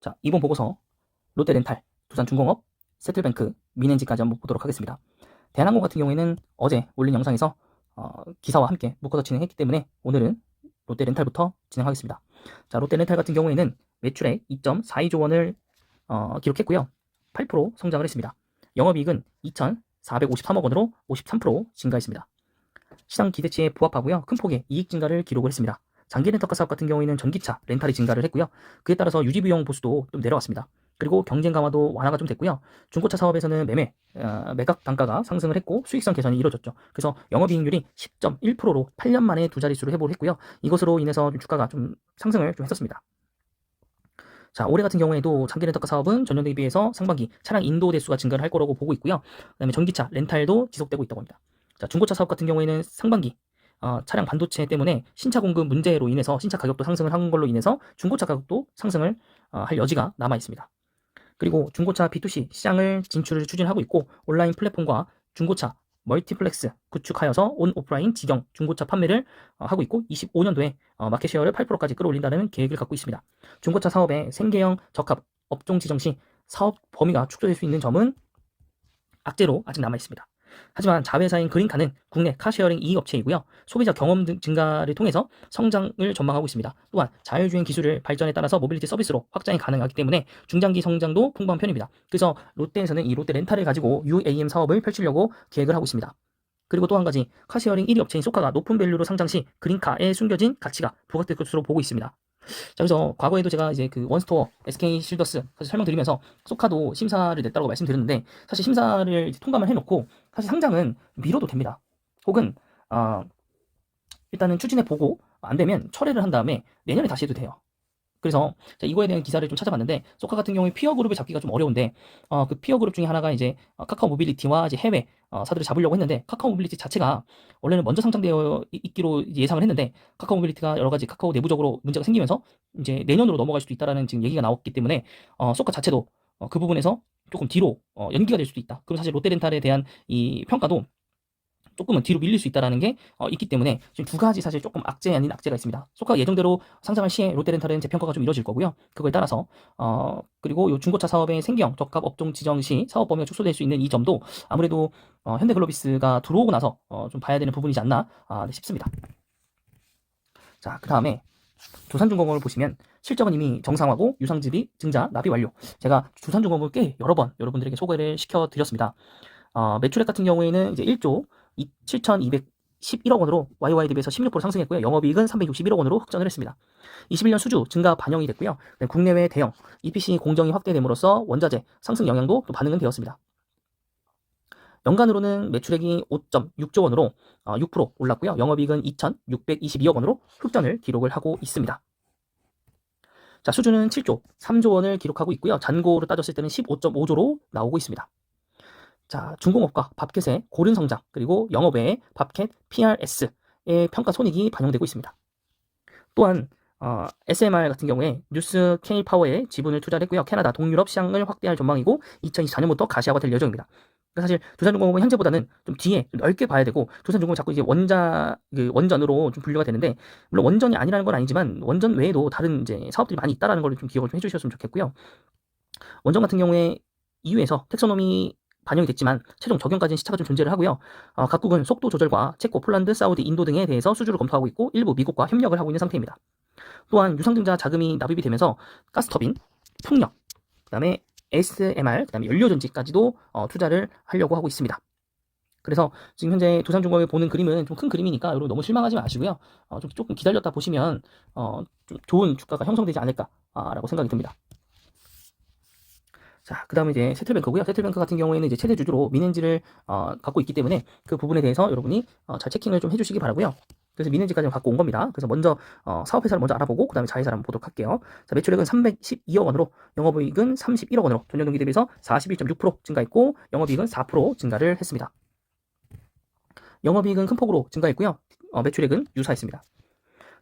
자, 이번 보고서 롯데렌탈, 두산중공업, 세틀뱅크, 민엔지까지 한번 보도록 하겠습니다. 대한항공 같은 경우에는 어제 올린 영상에서 기사와 함께 묶어서 진행했기 때문에 오늘은 롯데렌탈부터 진행하겠습니다. 자, 롯데렌탈 같은 경우에는 매출액 2.42조 원을 기록했고요. 8% 성장을 했습니다. 영업이익은 2,453억 원으로 53% 증가했습니다. 시장 기대치에 부합하고요. 큰 폭의 이익 증가를 기록을 했습니다. 장기 렌터카 사업 같은 경우에는 전기차 렌탈이 증가를 했고요. 그에 따라서 유지 비용 보수도 좀 내려왔습니다. 그리고 경쟁 강화도 완화가 좀 됐고요. 중고차 사업에서는 매각 단가가 상승을 했고 수익성 개선이 이루어졌죠. 그래서 영업이익률이 10.1%로 8년 만에 두 자릿수를 회복을 했고요. 이것으로 인해서 주가가 좀 상승을 좀 했었습니다. 자, 올해 같은 경우에도 장기 렌터카 사업은 전년 대비해서 상반기 차량 인도 대수가 증가를 할 거라고 보고 있고요. 그다음에 전기차 렌탈도 지속되고 있다고 합니다. 자, 중고차 사업 같은 경우에는 상반기 차량 반도체 때문에 신차 공급 문제로 인해서 신차 가격도 상승을 한 걸로 인해서 중고차 가격도 상승을 할 여지가 남아 있습니다. 그리고 중고차 B2C 시장을 진출을 추진하고 있고 온라인 플랫폼과 중고차 멀티플렉스 구축하여서 온 오프라인 직영 중고차 판매를 하고 있고 25년도에 마켓쉐어를 8%까지 끌어올린다는 계획을 갖고 있습니다. 중고차 사업의 생계형 적합 업종 지정 시 사업 범위가 축소될 수 있는 점은 악재로 아직 남아 있습니다. 하지만 자회사인 그린카는 국내 카쉐어링 이익 업체이고요. 소비자 경험 증가를 통해서 성장을 전망하고 있습니다. 또한 자율주행 기술을 발전에 따라서 모빌리티 서비스로 확장이 가능하기 때문에 중장기 성장도 풍부한 편입니다. 그래서 롯데에서는 이 롯데 렌탈을 가지고 UAM 사업을 펼치려고 계획을 하고 있습니다. 그리고 또 한 가지 카쉐어링 1위 업체인 소카가 높은 밸류로 상장 시 그린카에 숨겨진 가치가 부각될 것으로 보고 있습니다. 자, 그래서 과거에도 제가 이제 그 원스토어, SK 실더스 사실 설명드리면서 소카도 심사를 냈다고 말씀드렸는데 사실 심사를 이제 통과만 해놓고 사실 상장은 미뤄도 됩니다. 혹은 일단은 추진해 보고 안 되면 철회를 한 다음에 내년에 다시 해도 돼요. 그래서 이거에 대한 기사를 좀 찾아봤는데 소카 같은 경우에 피어 그룹을 잡기가 좀 어려운데 그 피어 그룹 중에 하나가 이제 카카오 모빌리티와 이제 해외 사들을 잡으려고 했는데 카카오 모빌리티 자체가 원래는 먼저 상장되어 있기로 예상을 했는데 카카오 모빌리티가 여러 가지 카카오 내부적으로 문제가 생기면서 이제 내년으로 넘어갈 수도 있다라는 지금 얘기가 나왔기 때문에 소카 자체도 그 부분에서 조금 뒤로 연기가 될 수도 있다. 그리고 사실 롯데렌탈에 대한 이 평가도 조금은 뒤로 밀릴 수 있다는 게 있기 때문에 지금 두 가지 사실 조금 악재 아닌 악재가 있습니다. 소카가 예정대로 상장할 시에 롯데렌탈은 재평가가 좀 이루어질 거고요. 그거에 따라서 그리고 이 중고차 사업의 생경 적합 업종 지정 시 사업 범위가 축소될 수 있는 이 점도 아무래도 현대글로비스가 들어오고 나서 좀 봐야 되는 부분이지 않나 싶습니다. 자, 그 다음에 두산중공업을 보시면 실적은 이미 정상화고 유상증비 증자 납입 완료. 제가 두산중공업을 꽤 여러 번 여러분들에게 소개를 시켜드렸습니다. 매출액 같은 경우에는 이제 1조 7,211억 원으로 YY 대비해서 16% 상승했고요. 영업이익은 361억 원으로 흑전을 했습니다. 21년 수주 증가 반영이 됐고요. 국내외 대형 EPC 공정이 확대됨으로써 원자재 상승 영향도 또 반응은 되었습니다. 연간으로는 매출액이 5.6조 원으로 6% 올랐고요. 영업이익은 2,622억 원으로 흑전을 기록을 하고 있습니다. 자, 수주는 7조 3조 원을 기록하고 있고요. 잔고로 따졌을 때는 15.5조로 나오고 있습니다. 자, 중공업과 밥캣의 고른 성장, 그리고 영업 외에 밥캣 PRS의 평가 손익이 반영되고 있습니다. 또한 SMR 같은 경우에 뉴스 K파워에 지분을 투자를 했고요. 캐나다, 동유럽 시장을 확대할 전망이고 2024년부터 가시화가 될 예정입니다. 사실 두산중공업은 현재보다는 좀 뒤에 넓게 봐야 되고 두산중공업 자꾸 이제 원전으로 좀 분류가 되는데 물론 원전이 아니라는 건 아니지만 원전 외에도 다른 이제 사업들이 많이 있다라는 걸 좀 기억을 좀 해주셨으면 좋겠고요. 원전 같은 경우에 EU에서 텍소노미 반영이 됐지만 최종 적용까지는 시차가 좀 존재를 하고요. 각국은 속도 조절과 체코, 폴란드, 사우디, 인도 등에 대해서 수주를 검토하고 있고 일부 미국과 협력을 하고 있는 상태입니다. 또한 유상증자 자금이 납입이 되면서 가스터빈, 풍력, 그다음에 SMR, 그다음에 연료전지까지도 투자를 하려고 하고 있습니다. 그래서 지금 현재 두산중공업이 보는 그림은 좀 큰 그림이니까 여러분 너무 실망하지 마시고요. 조금 기다렸다 보시면 좀 좋은 주가가 형성되지 않을까라고 생각이 듭니다. 자, 그 다음에 이제 세틀뱅크고요. 세틀뱅크 같은 경우에는 이제 최대 주주로 민엔지를 갖고 있기 때문에 그 부분에 대해서 여러분이 잘 체킹을 좀 해주시기 바라고요. 그래서 민엔지까지 갖고 온 겁니다. 그래서 먼저 사업회사를 먼저 알아보고 그 다음에 자회사를 한번 보도록 할게요. 자, 매출액은 312억 원으로 영업이익은 31억 원으로 전년 동기 대비해서 41.6% 증가했고 영업이익은 4% 증가를 했습니다. 영업이익은 큰 폭으로 증가했고요. 매출액은 유사했습니다.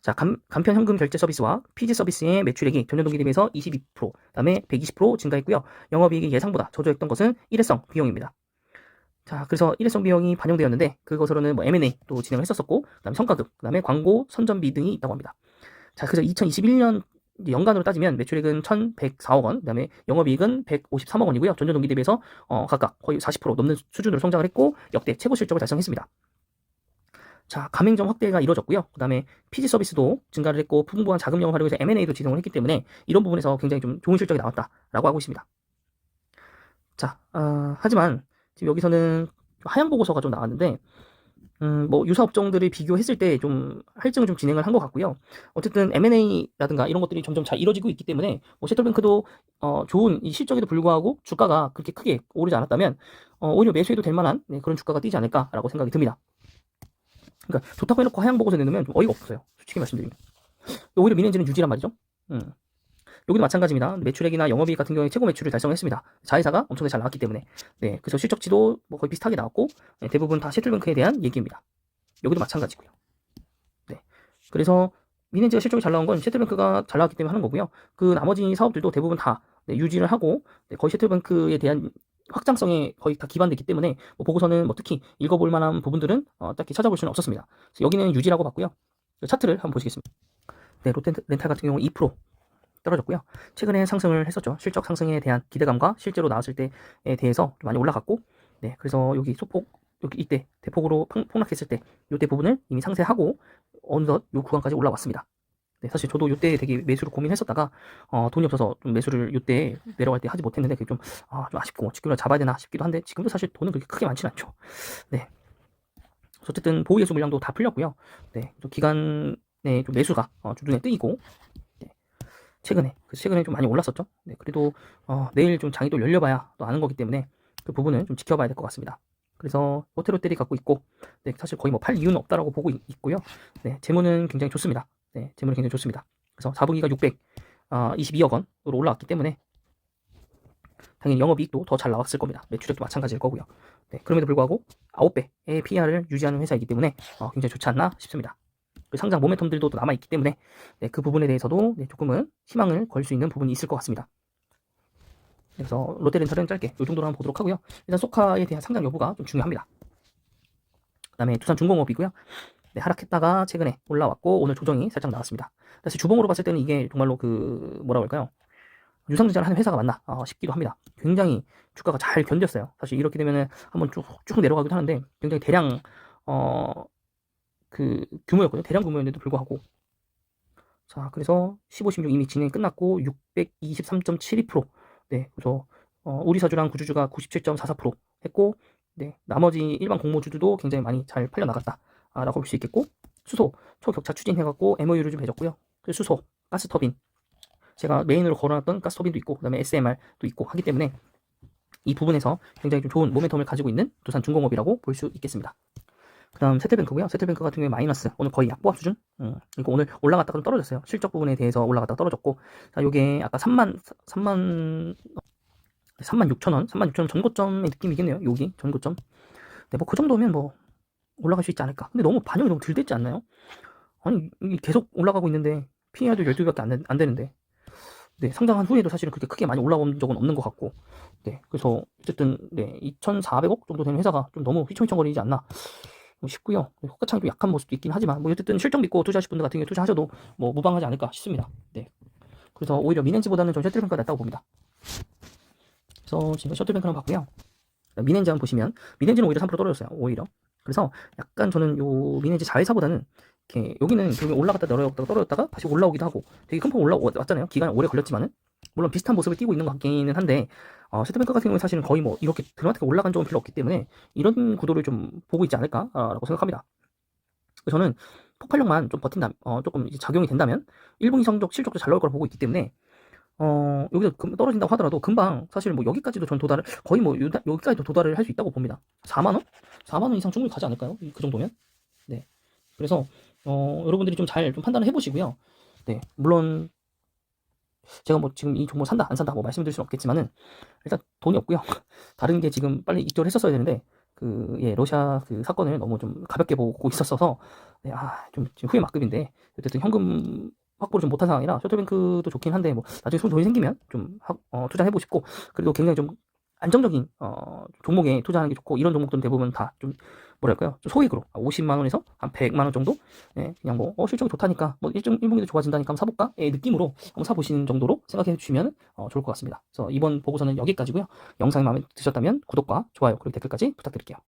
자, 간편 현금 결제 서비스와 피지 서비스의 매출액이 전년 동기 대비해서 22%, 그다음에 120% 증가했고요. 영업이익이 예상보다 저조했던 것은 일회성 비용입니다. 자, 그래서 일회성 비용이 반영되었는데 그것으로는 뭐 M&A도 진행을 했었었고, 그다음에 성과급, 그다음에 광고 선전비 등이 있다고 합니다. 자, 그래서 2021년 이제 연간으로 따지면 매출액은 1,104억 원, 그다음에 영업이익은 153억 원이고요. 전년 동기 대비해서 각각 거의 40% 넘는 수준으로 성장을 했고 역대 최고 실적을 달성했습니다. 자, 가맹점 확대가 이루어졌고요. 그다음에 피지 서비스도 증가를 했고 풍부한 자금 영업 활용해서 M&A도 진행을 했기 때문에 이런 부분에서 굉장히 좀 좋은 실적이 나왔다라고 하고 있습니다. 자, 하지만 지금 여기서는 하향 보고서가 좀 나왔는데 뭐 유사 업종들을 비교했을 때 좀 할증을 좀 진행을 한 것 같고요. 어쨌든 M&A라든가 이런 것들이 점점 잘 이루어지고 있기 때문에 뭐 셔틀뱅크도 좋은 이 실적에도 불구하고 주가가 그렇게 크게 오르지 않았다면 오히려 매수해도 될 만한 그런 주가가 뛰지 않을까라고 생각이 듭니다. 그러니까 좋다고 해놓고 하향 보고서 내놓으면 좀 어이가 없어요. 솔직히 말씀드리면. 오히려 미넨즈는 유지란 말이죠. 여기도 마찬가지입니다. 매출액이나 영업이익 같은 경우에 최고 매출을 달성했습니다. 자회사가 엄청나게 잘 나왔기 때문에. 네, 그래서 실적치도 뭐 거의 비슷하게 나왔고 대부분 다 셔틀뱅크에 대한 얘기입니다. 여기도 마찬가지고요. 네, 그래서 미넨즈가 실적이 잘 나온 건 셔틀뱅크가 잘 나왔기 때문에 하는 거고요. 그 나머지 사업들도 대부분 다 유지를 하고 거의 셔틀뱅크에 대한 확장성에 거의 다 기반되기 때문에 뭐 보고서는 뭐 특히 읽어볼 만한 부분들은 딱히 찾아볼 수는 없었습니다. 여기는 유지라고 봤고요. 차트를 한번 보시겠습니다. 네, 롯데렌탈 같은 경우 2% 떨어졌고요. 최근에 상승을 했었죠. 실적 상승에 대한 기대감과 실제로 나왔을 때에 대해서 좀 많이 올라갔고, 네, 그래서 여기 소폭 여기 이때 대폭으로 폭락했을 때 이때 부분을 이미 상쇄하고 어느덧 이 구간까지 올라왔습니다. 네, 사실 저도 이때 되게 매수를 고민했었다가 돈이 없어서 좀 매수를 이때 내려갈 때 하지 못했는데 그게 좀 아쉽고 지금은 잡아야 되나 싶기도 한데 지금도 사실 돈은 그렇게 크게 많지는 않죠. 네. 어쨌든 보유 예수 물량도 다 풀렸고요. 네, 좀 기간에 좀 매수가 좀 눈에 띄고 네, 최근에 좀 많이 올랐었죠. 네, 그래도 내일 좀 장이 또 열려봐야 또 아는 거기 때문에 그 부분은 좀 지켜봐야 될 것 같습니다. 그래서 호텔롯데리 갖고 있고 네, 사실 거의 뭐 팔 이유는 없다라고 보고 있고요. 네, 재무는 굉장히 좋습니다. 네, 재무는 굉장히 좋습니다. 그래서 4분기가 622억 원으로 올라왔기 때문에 당연히 영업이익도 더 잘 나왔을 겁니다. 매출액도 마찬가지일 거고요. 네, 그럼에도 불구하고 9배의 PR을 유지하는 회사이기 때문에 굉장히 좋지 않나 싶습니다. 상장 모멘텀들도 또 남아있기 때문에 네, 그 부분에 대해서도 네, 조금은 희망을 걸 수 있는 부분이 있을 것 같습니다. 그래서 롯데렌탈은 짧게 이 정도로 한번 보도록 하고요. 일단 소카에 대한 상장 여부가 좀 중요합니다. 그 다음에 두산중공업이고요. 네, 하락했다가 최근에 올라왔고 오늘 조정이 살짝 나왔습니다. 사실 주봉으로 봤을 때는 이게 정말로 그 뭐라고 할까요? 유상증자를 하는 회사가 맞나 싶기도 합니다. 굉장히 주가가 잘 견뎠어요. 사실 이렇게 되면은 한번 쭉 내려가기도 하는데 굉장히 대량 그 규모였거든요. 대량 규모였는데도 불구하고 자 그래서 15, 16 이미 진행이 끝났고 623.72% 네 그래서 우리 사주랑 구주주가 97.44% 했고 네 나머지 일반 공모주들도 굉장히 많이 잘 팔려 나갔다라고 볼 수 있겠고 수소 초격차 추진해갖고 MOU를 좀 해줬고요. 그 수소 가스터빈 제가 메인으로 걸어놨던 가스터빈도 있고 그다음에 SMR도 있고 하기 때문에 이 부분에서 굉장히 좀 좋은 모멘텀을 가지고 있는 두산중공업이라고 볼 수 있겠습니다. 그 다음 세틀뱅크고요. 세틀뱅크 같은 경우에 마이너스 오늘 거의 약보합 수준 그리고 오늘 올라갔다가 좀 떨어졌어요. 실적 부분에 대해서 올라갔다가 떨어졌고 자 요게 아까 36,000원 36,000원 전고점의 느낌이겠네요. 여기 전고점 네, 뭐 그 정도면 뭐 올라갈 수 있지 않을까. 근데 너무 반영이 너무 덜 됐지 않나요? 아니 이게 계속 올라가고 있는데 PER도 12배밖에 안 되는데 네, 상장한 후에도 사실은 그렇게 크게 많이 올라온 적은 없는 것 같고 네, 그래서 어쨌든 네, 2,400억 정도 되는 회사가 좀 너무 휘청휘청거리지 않나 싶고요. 호가창이 좀 약한 모습도 있긴 하지만 뭐 어쨌든 실적 믿고 투자하실 분들 같은 경우에 투자하셔도 뭐 무방하지 않을까 싶습니다. 네, 그래서 오히려 미넨즈보다는 좀 셔틀뱅크가 낫다고 봅니다. 그래서 지금 셔틀뱅크를 봤고요. 미넨즈 한번 보시면 미넨즈는 오히려 3% 떨어졌어요. 오히려 그래서 약간 저는 요 미넨즈 자회사보다는 이렇게 여기는 결국 올라갔다 내려갔다가 떨어졌다가 다시 올라오기도 하고 되게 큰 폭 올라왔잖아요. 기간이 오래 걸렸지만은 물론 비슷한 모습을 띠고 있는 것 같기는 한데 셔틀뱅크 같은 경우는 사실은 거의 뭐 이렇게 드라마틱하게 올라간 적은 별로 없기 때문에 이런 구도를 좀 보고 있지 않을까라고 생각합니다. 저는 폭발력만 좀 버틴다, 조금 이제 작용이 된다면 1분기 성적 실적도 잘 나올 거라 보고 있기 때문에 여기서 떨어진다고 하더라도 금방 사실 뭐 여기까지도 전 도달을 거의 뭐 여기까지도 도달을 할 수 있다고 봅니다. 4만 원? 4만 원 이상 충분히 가지 않을까요? 그 정도면? 네. 그래서 여러분들이 좀 잘 좀 판단을 해보시고요. 네, 물론 제가 뭐 지금 이 종목 산다 안 산다 뭐 말씀드릴 수는 없겠지만은 일단 돈이 없고요. 다른 게 지금 빨리 입조를 했었어야 되는데 러시아 그 사건을 너무 좀 가볍게 보고 있었어서 네, 좀 지금 후회 막급인데 어쨌든 현금 확보를 좀 못한 상황이라 셔틀뱅크도 좋긴 한데 뭐 나중에 돈이 생기면 좀 투자해보고 싶고 그래도 굉장히 좀 안정적인 종목에 투자하는 게 좋고 이런 종목들은 대부분 다 좀 뭐랄까요? 좀 소액으로 50만 원에서 한 100만 원 정도? 예, 그냥 뭐 실적이 좋다니까 뭐 1분기도 좋아진다니까 한번 사볼까? 의 느낌으로 한번 사보시는 정도로 생각해 주시면 좋을 것 같습니다. 그래서 이번 보고서는 여기까지고요. 영상이 마음에 드셨다면 구독과 좋아요 그리고 댓글까지 부탁드릴게요.